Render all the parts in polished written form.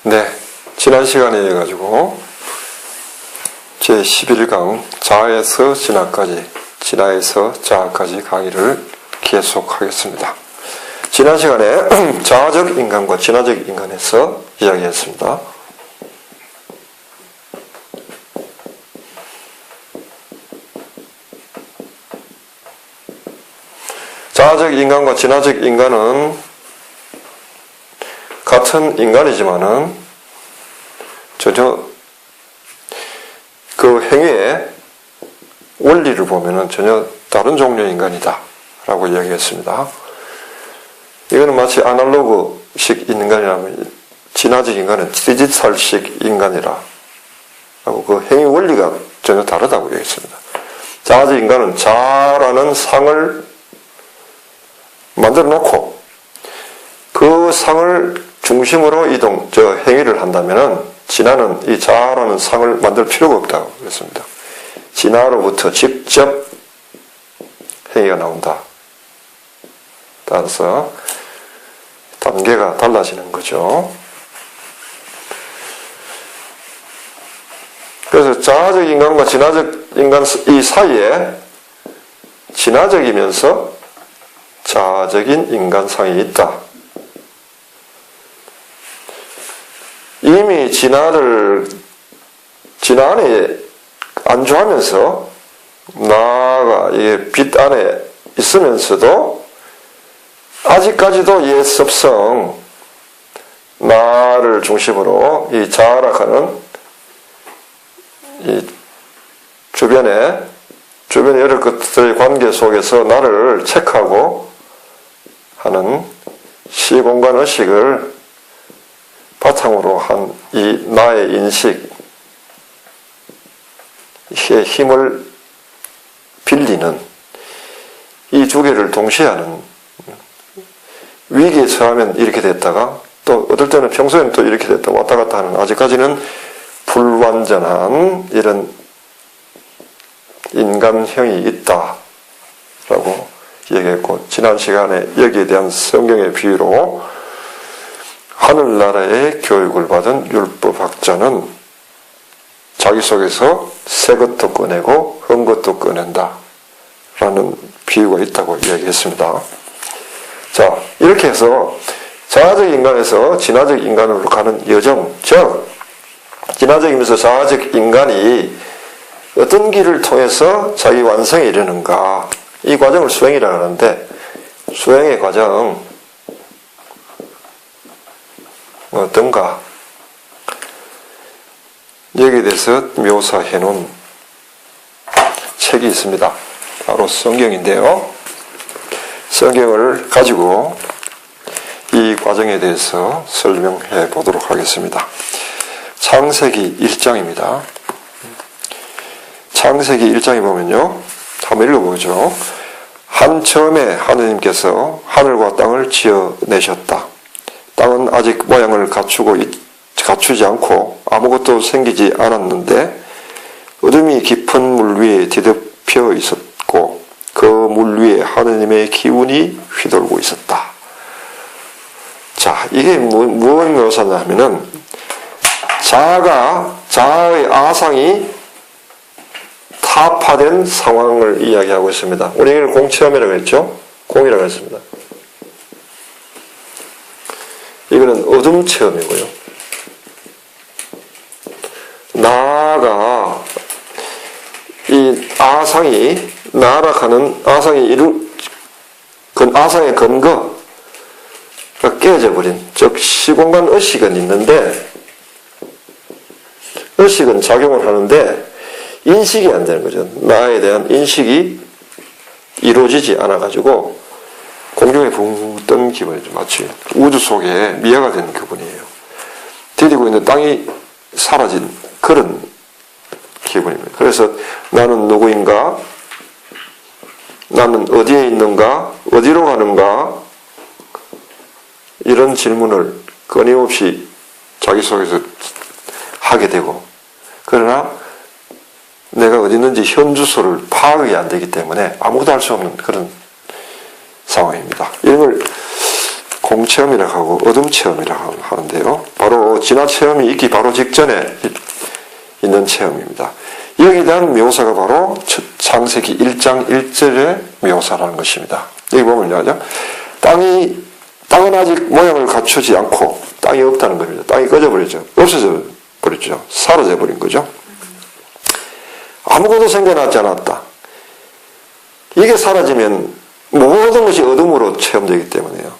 네, 지난 시간에 이어가지고 제11강 자에서 진화까지, 진화에서 자아까지 강의를 계속하겠습니다. 지난 시간에 자아적 인간과 진화적 인간에서 이야기했습니다. 자아적 인간과 진화적 인간은 같은 인간이지만은 전혀 그 행위의 원리를 보면은 전혀 다른 종류의 인간이다 라고 이야기했습니다. 이거는 마치 아날로그식 인간이라면 진화적 인간은 디지털식 인간이라 하고 그 행위 원리가 전혀 다르다고 얘기했습니다. 자아적 인간은 자라는 상을 만들어 놓고 그 상을 중심으로 행위를 한다면은 진화는 이 자아라는 상을 만들 필요가 없다고 그랬습니다. 진화로부터 직접 행위가 나온다. 따라서 단계가 달라지는 거죠. 그래서 자아적 인간과 진화적 인간 이 사이에 진화적이면서 자아적인 인간상이 있다. 이미 진화 안에 안주하면서 나가 이게 빛 안에 있으면서도 아직까지도 옛 습성 나를 중심으로 이 자아락하는 이 주변의 여러 것들의 관계 속에서 나를 체크하고 하는 시공간 의식을 바탕으로 한 이 나의 인식의 힘을 빌리는 이 두 개를 동시에 하는, 위기에 처하면 이렇게 됐다가 또 어떨 때는 평소에는 또 이렇게 됐다 왔다 갔다 하는 아직까지는 불완전한 이런 인간형이 있다라고 얘기했고, 지난 시간에 여기에 대한 성경의 비유로 하늘나라의 교육을 받은 율법학자는 자기 속에서 새 것도 꺼내고 흠 것도 꺼낸다 라는 비유가 있다고 이야기했습니다. 자, 이렇게 해서 자아적 인간에서 진화적 인간으로 가는 여정, 즉 진화적이면서 자아적 인간이 어떤 길을 통해서 자기 완성에 이르는가, 이 과정을 수행이라고 하는데, 수행의 과정 어떤가, 여기에 대해서 묘사해 놓은 책이 있습니다. 바로 성경인데요. 성경을 가지고 이 과정에 대해서 설명해 보도록 하겠습니다. 창세기 1장입니다. 창세기 1장에 보면요, 한번 읽어보죠. 한 처음에 하느님께서 하늘과 땅을 지어내셨다. 땅은 아직 모양을 갖추지 않고 아무것도 생기지 않았는데 어둠이 깊은 물 위에 뒤덮여 있었고 그 물 위에 하느님의 기운이 휘돌고 있었다. 자, 이게 무엇을 묘사하냐 하면은 자아의 아상이 타파된 상황을 이야기하고 있습니다. 우리 이걸 공체험이라고 했죠? 공이라고 했습니다. 이거는 어둠 체험이고요. 나가 이 아상이 나락하는 아상의 근거가 깨져 버린, 즉 시공간 의식은 있는데 의식은 작용을 하는데 인식이 안 되는 거죠. 나에 대한 인식이 이루어지지 않아 가지고 공중에 붕 뜬 기분이죠. 마치 우주 속에 미아가 된 기분이에요. 디디고 있는 땅이 사라진 그런 기분입니다. 그래서 나는 누구인가? 나는 어디에 있는가? 어디로 가는가? 이런 질문을 끊임없이 자기 속에서 하게 되고, 그러나 내가 어디 있는지 현 주소를 파악이 안 되기 때문에 아무것도 할 수 없는 그런 상황입니다. 이걸 공체험이라고 하고 어둠 체험이라고 하는데요. 바로 진화 체험이 있기 바로 직전에 있는 체험입니다. 여기에 대한 묘사가 바로 창세기 1장 1절의 묘사라는 것입니다. 여기 보면 뭐죠? 땅은 아직 모양을 갖추지 않고 땅이 없다는 겁니다. 땅이 꺼져버렸죠. 없어져 버렸죠. 사라져 버린 거죠. 아무것도 생겨나지 않았다. 이게 사라지면 모든 것이 어둠으로 체험되기 때문에요.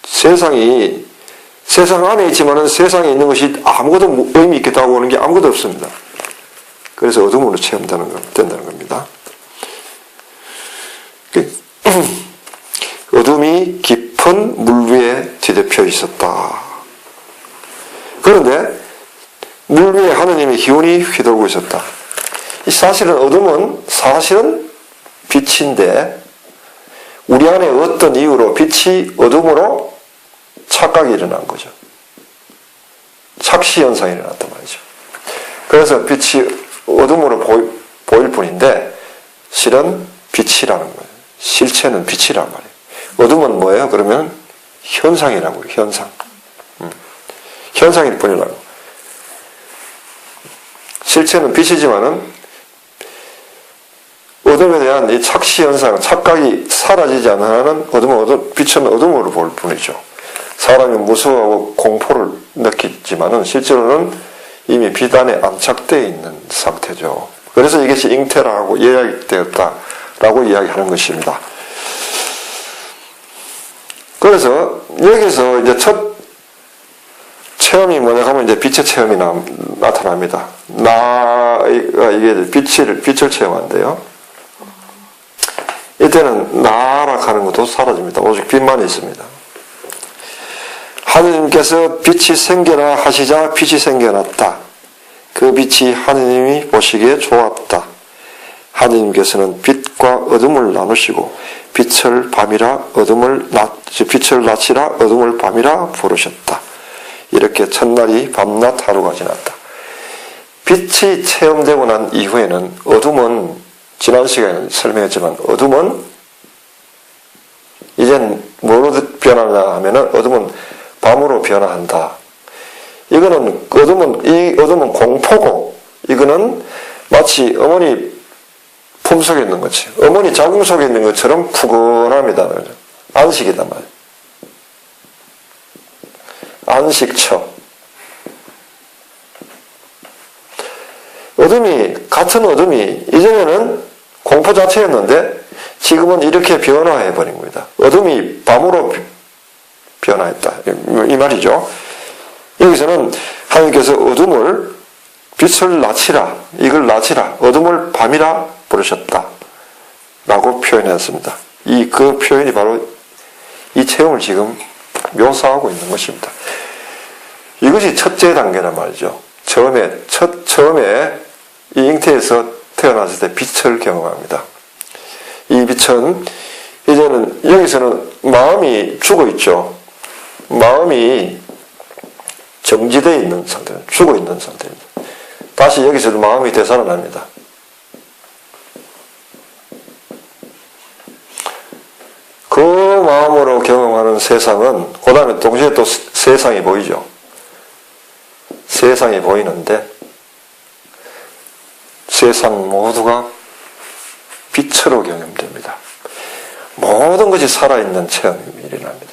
세상 안에 있지만은 세상에 있는 것이 아무것도 의미 있겠다고 하는 게 아무것도 없습니다. 그래서 어둠으로 체험된다는 겁니다. 어둠이 깊은 물 위에 뒤덮여 있었다. 그런데 물 위에 하느님의 기운이 휘돌고 있었다. 사실은 어둠은 사실은 빛인데 우리 안에 어떤 이유로 빛이 어둠으로 착각이 일어난 거죠. 착시 현상이 일어났단 말이죠. 그래서 빛이 어둠으로 보일 뿐인데 실은 빛이라는 거예요. 실체는 빛이란 말이에요. 어둠은 뭐예요? 그러면 현상이라고요. 현상. 현상일 뿐이라고. 실체는 빛이지만은 어둠에 대한 이 착시 현상, 착각이 사라지지 않는 한은 빛은 어둠으로 보일 뿐이죠. 사람이 무서워하고 공포를 느끼지만은 실제로는 이미 빛 안에 안착되어 있는 상태죠. 그래서 이것이 잉태라고 이야기되었다라고 이야기하는 것입니다. 그래서 여기서 이제 첫 체험이 뭐냐 하면 이제 빛의 체험이 나타납니다. 이게 빛을 체험한대요. 이때는 나라 하는 것도 사라집니다. 오직 빛만 있습니다. 하느님께서 빛이 생겨나 하시자 빛이 생겨났다. 그 빛이 하느님이 보시기에 좋았다. 하느님께서는 빛과 어둠을 나누시고 빛을 낮이라 어둠을 밤이라 부르셨다. 이렇게 첫날이 밤낮 하루가 지났다. 빛이 체험되고 난 이후에는 어둠은 지난 시간에 설명했지만 어둠은 이젠 뭐로 변하냐 하면은 어둠은 밤으로 변화한다. 이 어둠은 공포고 이거는 마치 어머니 품속에 있는 거지. 어머니 자궁 속에 있는 것처럼 푸근합니다. 안식이단 말이에요. 안식처. 같은 어둠이 이전에는 공포 자체였는데 지금은 이렇게 변화해버린 겁니다. 어둠이 밤으로 변화했다. 이 말이죠. 여기서는 하나님께서 빛을 낮이라, 이걸 낮이라, 어둠을 밤이라 부르셨다. 라고 표현했습니다. 그 표현이 바로 이 체험을 지금 묘사하고 있는 것입니다. 이것이 첫째 단계란 말이죠. 처음에 이 잉태에서 태어났을 때 빛을 경험합니다. 이 빛은 이제는 여기서는 마음이 죽어 있죠. 마음이 정지되어 있는 상태, 죽어 있는 상태입니다. 다시 여기서도 마음이 되살아납니다. 그 마음으로 경험하는 세상은 그 다음에 동시에 또 세상이 보이죠. 세상이 보이는데 세상 모두가 빛으로 경험됩니다. 모든 것이 살아있는 체험이 일어납니다.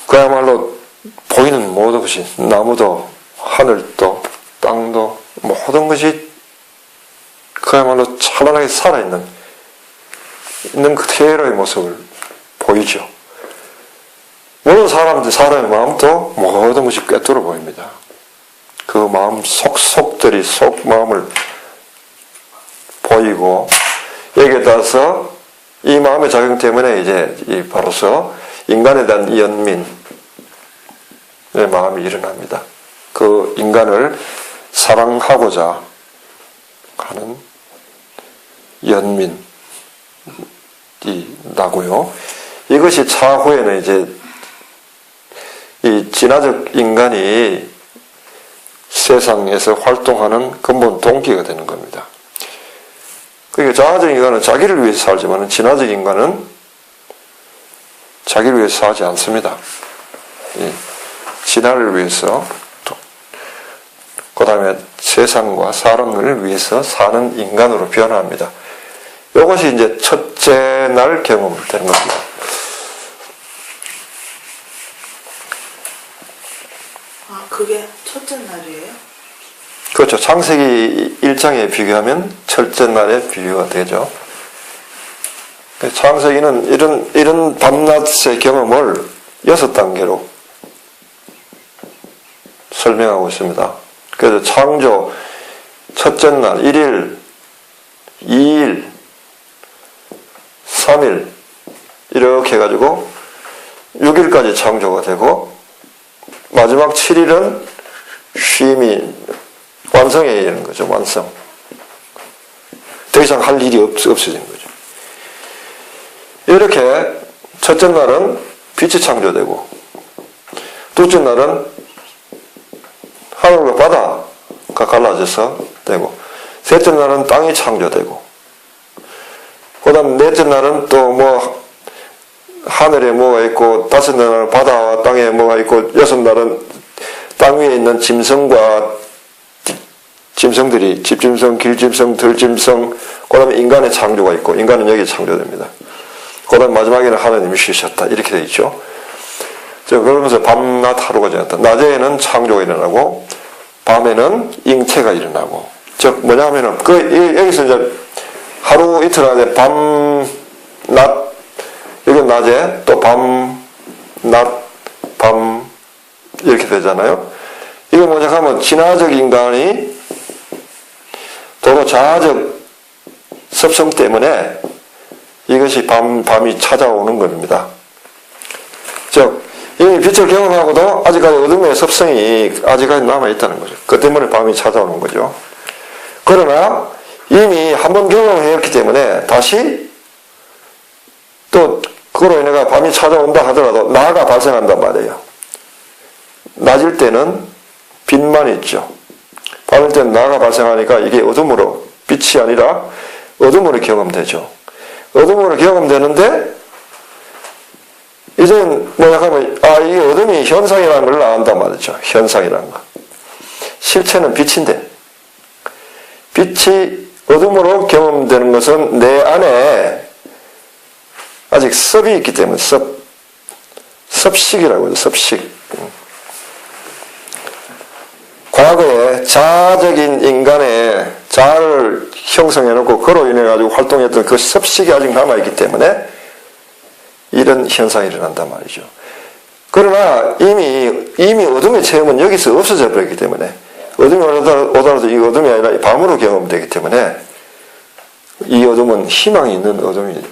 그야말로 보이는 모든 것이 나무도 하늘도 땅도 모든 것이 그야말로 찬란하게 살아있는 그대로의 모습을 보이죠. 물론 사람의 마음도 모든 것이 꿰뚫어 보입니다. 그 마음 속들이 마음을 보이고 여기에 따라서 이 마음의 작용 때문에 이제 바로서 인간에 대한 연민의 마음이 일어납니다. 그 인간을 사랑하고자 하는 연민이 나고요. 이것이 차후에는 이제 이 진화적 인간이 세상에서 활동하는 근본 동기가 되는 겁니다. 그러니까 자아적 인간은 자기를 위해서 살지만 진화적 인간은 자기를 위해서 사지 않습니다. 진화를 위해서 그 다음에 세상과 사람을 위해서 사는 인간으로 변화합니다. 이것이 이제 첫째 날 경험이 되는 겁니다. 아, 그게 첫째 날이에요? 그렇죠. 창세기 1장에 비교하면 첫째 날에 비교가 되죠. 창세기는 이런 밤낮의 경험을 6단계로 설명하고 있습니다. 그래서 창조, 첫째 날, 1일, 2일, 3일, 이렇게 해가지고 6일까지 창조가 되고, 마지막 7일은 쉼이, 완성에 이르는 거죠, 완성. 더 이상 할 일이 없어진 거죠. 이렇게 첫째 날은 빛이 창조되고, 둘째 날은 하늘과 바다가 갈라져서 되고, 셋째 날은 땅이 창조되고, 그 다음 넷째 날은 또 뭐 하늘에 뭐가 있고, 다섯 날은 바다와 땅에 뭐가 있고, 여섯 날은 땅 위에 있는 짐승들이 집짐승, 길짐승, 들짐승, 그 다음에 인간의 창조가 있고, 인간은 여기에 창조됩니다. 그 다음 마지막에는 하나님이 쉬셨다, 이렇게 되어 있죠. 그러면서 밤낮 하루가 지났다. 낮에는 창조가 일어나고 밤에는 잉태가 일어나고, 즉 뭐냐면은 여기서 이제 하루 이틀 안에 밤, 낮, 이건 낮에 또 밤, 낮, 밤 이렇게 되잖아요. 이거 뭐냐 하면 진화적 인간이 도로 자아적 습성 때문에 이것이 밤이 찾아오는 겁니다. 즉 이미 빛을 경험하고도 아직까지 어둠의 습성이 아직까지 남아있다는 거죠. 그 때문에 밤이 찾아오는 거죠. 그러나 이미 한번 경험했기 때문에 다시 또 그로 인해서 밤이 찾아온다 하더라도 나가 발생한단 말이에요. 낮일 때는 빛만 있죠. 밤일 때는 나가 발생하니까 이게 어둠으로, 빛이 아니라 어둠으로 경험되죠. 어둠으로 경험되는데 이제는 뭐냐 하면 이게 어둠이 현상이라는 걸 안단 말이죠. 현상이라는 거. 실체는 빛인데 빛이 어둠으로 경험되는 것은 내 안에 아직 섭이 있기 때문에 섭식이라고 하죠. 섭식. 과거에 자아적인 인간의 자아를 형성해놓고 그로 인해가지고 활동했던 그 섭식이 아직 남아있기 때문에 이런 현상이 일어난단 말이죠. 그러나 이미 어둠의 체험은 여기서 없어져 버렸기 때문에 어둠이 오더라도 이 어둠이 아니라 밤으로 경험되기 때문에 이 어둠은 희망이 있는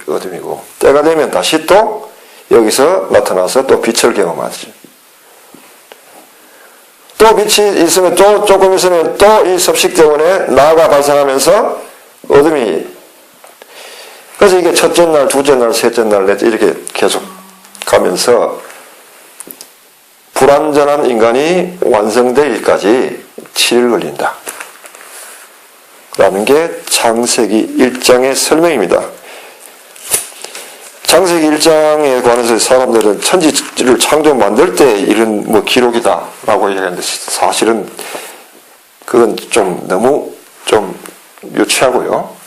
어둠이고 때가 되면 다시 또 여기서 나타나서 또 빛을 경험하죠. 또 빛이 있으면 또 조금 있으면 또 이 섭식 때문에 나가 발생하면서 어둠이, 그래서 이게 첫째 날, 둘째 날, 셋째 날, 넷째 이렇게 계속 가면서 불완전한 인간이 완성되기까지 7일 걸린다 라는 게 창세기 1장의 설명입니다. 창세기 1장에 관해서 사람들은 천지를 창조 만들 때 이런 뭐 기록이다 라고 얘기하는데 사실은 그건 좀 너무 좀 유치하고요.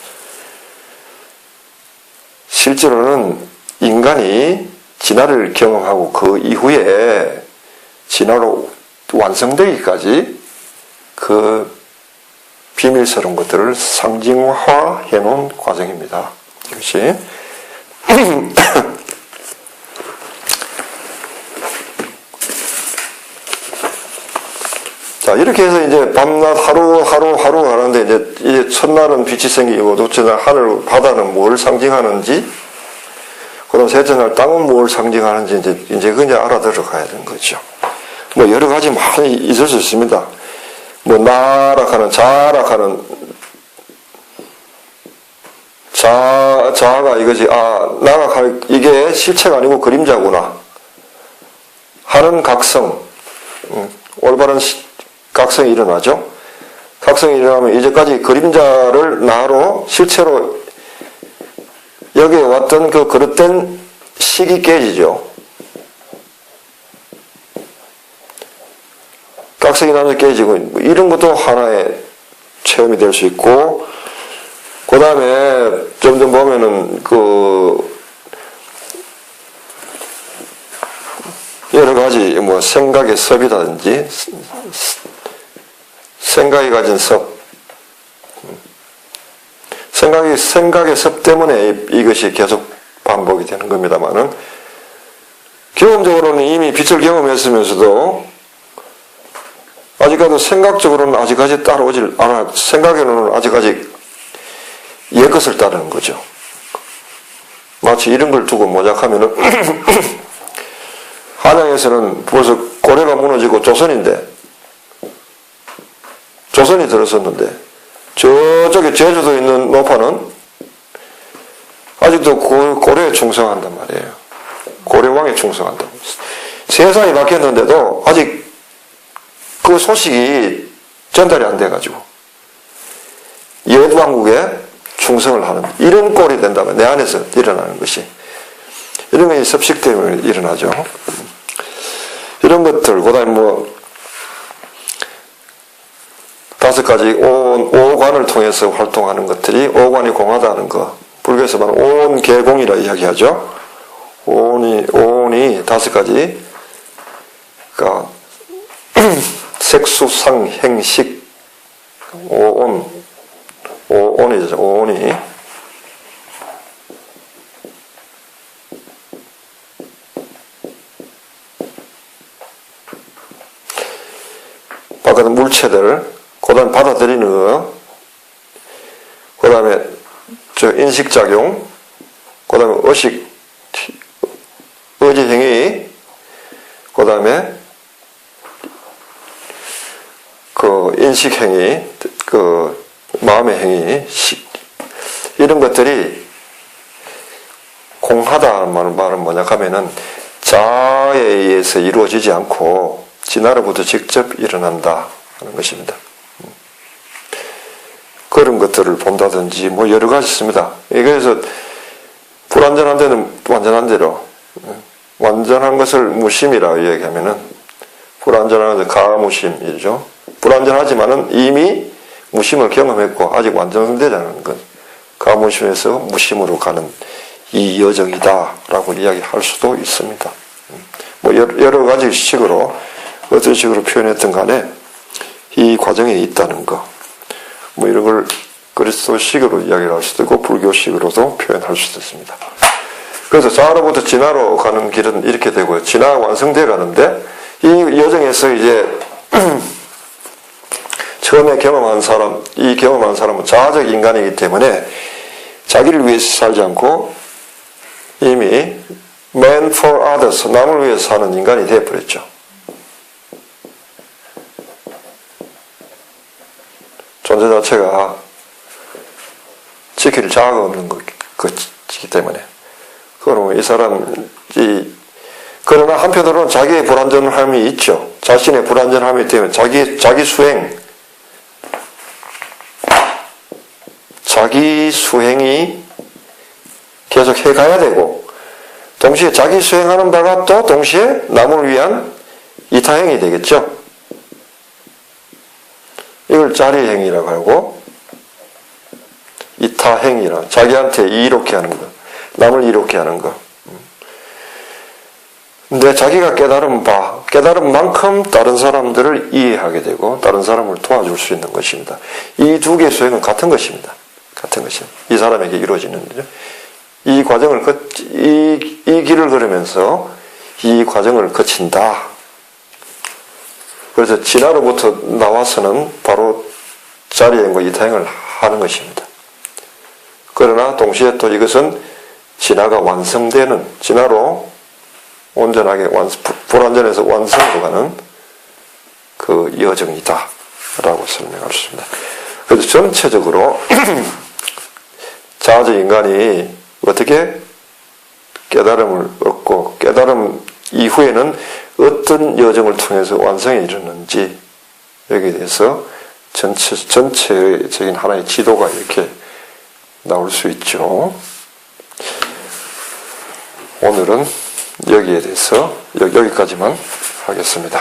실제로는 인간이 진화를 경험하고 그 이후에 진화로 완성되기까지 그 비밀스러운 것들을 상징화해 놓은 과정입니다. 이것이 자, 이렇게 해서 이제 밤낮 하루 가는데 이제 첫날은 빛이 생기고 둘째 날 하늘 바다는 뭘 상징하는지, 그다음 셋째 날 땅은 뭘 상징하는지 이제 그냥 알아들어 가야 되는 거죠. 뭐 여러 가지 많이 있을 수 있습니다. 뭐 나락하는 자아가 이거지. 나락할 이게 실체가 아니고 그림자구나 하는 각성, 올바른 각성이 일어나죠. 각성이 일어나면 이제까지 그림자를 나로 실체로 여기에 왔던 그 그릇된 식이 깨지죠. 각색이 나면서 깨지고, 이런 것도 하나의 체험이 될 수 있고, 그 다음에 점점 보면은 여러 가지 뭐 생각의 섭이라든지 생각이 가진 섭, 생각의 섭 때문에 이것이 계속 반복이 되는 겁니다만은, 경험적으로는 이미 빛을 경험했으면서도 아직까지 생각적으로는 아직까지 따라오질 않아. 생각에는 아직까지 옛것을 따르는 거죠. 마치 이런 걸 두고 모작하면은 한양에서는 벌써 고려가 무너지고 조선이 들었었는데, 저쪽에 제주도에 있는 노파는 아직도 고려에 충성한단 말이에요. 고려왕에 충성한다고. 세상이 바뀌었는데도 아직 그 소식이 전달이 안 돼가지고 옛왕국에 충성을 하는 이런 꼴이 된다면 내 안에서 일어나는 것이, 이런 것이 섭식 때문에 일어나죠. 이런 것들, 그 다음에 뭐 5가지 오관을 통해서 활동하는 것들이 오관이 공하다는 거, 불교에서 말하는 오온계공이라 이야기하죠. 오온이 5가지, 그러니까 색수상행식, 오온이죠. 오온이 바깥의 물체들, 그 다음에 받아들이는 거, 그 다음에 인식작용, 그 다음에 의지행위, 그 다음에 인식행위, 마음의 행위, 이런 것들이 공하다는 말은 뭐냐 하면은 자아에 의해서 이루어지지 않고 진화로부터 직접 일어난다 하는 것입니다. 그런 것들을 본다든지 뭐 여러 가지 있습니다. 그래서 불완전한 데는 완전한 대로, 완전한 것을 무심이라고 이야기하면은 불완전한 것은 가무심이죠. 불완전하지만은 이미 무심을 경험했고 아직 완전되지 않은 것, 가무심에서 무심으로 가는 이 여정이다라고 이야기할 수도 있습니다. 뭐 여러 가지 식으로 어떤 식으로 표현했든 간에 이 과정에 있다는 거, 뭐 이런 걸 그리스도식으로 이야기를 할 수도 있고 불교식으로도 표현할 수도 있습니다. 그래서 자아로부터 진화로 가는 길은 이렇게 되고요. 진화가 완성되어 가는데 이 여정에서 이제 처음에 경험한 사람은 자아적 인간이기 때문에 자기를 위해서 살지 않고 이미 man for others, 남을 위해서 사는 인간이 되어버렸죠. 존재 자체가 지킬 자아가 없는 것이기 때문에. 그러면 이 사람이, 그러나 한편으로는 자기의 불완전함이 있죠. 자신의 불완전함이 때문에 자기 수행이 계속 해가야 되고, 동시에 자기 수행하는 바가 또 동시에 남을 위한 이타행이 되겠죠. 이걸 자리행이라고 하고, 이타행이라, 자기한테 이롭게 하는 것, 남을 이롭게 하는 것. 근데 자기가 깨달은 만큼 다른 사람들을 이해하게 되고 다른 사람을 도와줄 수 있는 것입니다. 이 두 개의 수행은 같은 것입니다. 같은 것입니다. 이 사람에게 이루어지는 거죠. 이 과정을 이 길을 걸으면서 이 과정을 거친다. 그래서 진화로부터 나와서는 바로 자리행과 이타행을 하는 것입니다. 그러나 동시에 또 이것은 진화가 완성되는, 진화로 온전하게 불완전해서 완성으로 가는 그 여정이다 라고 설명할 수 있습니다. 그래서 전체적으로 자아적 인간이 어떻게 깨달음을 얻고 깨달음 이후에는 어떤 여정을 통해서 완성에 이르는지 여기에 대해서 전체적인 하나의 지도가 이렇게 나올 수 있죠. 오늘은 여기에 대해서 여기까지만 하겠습니다.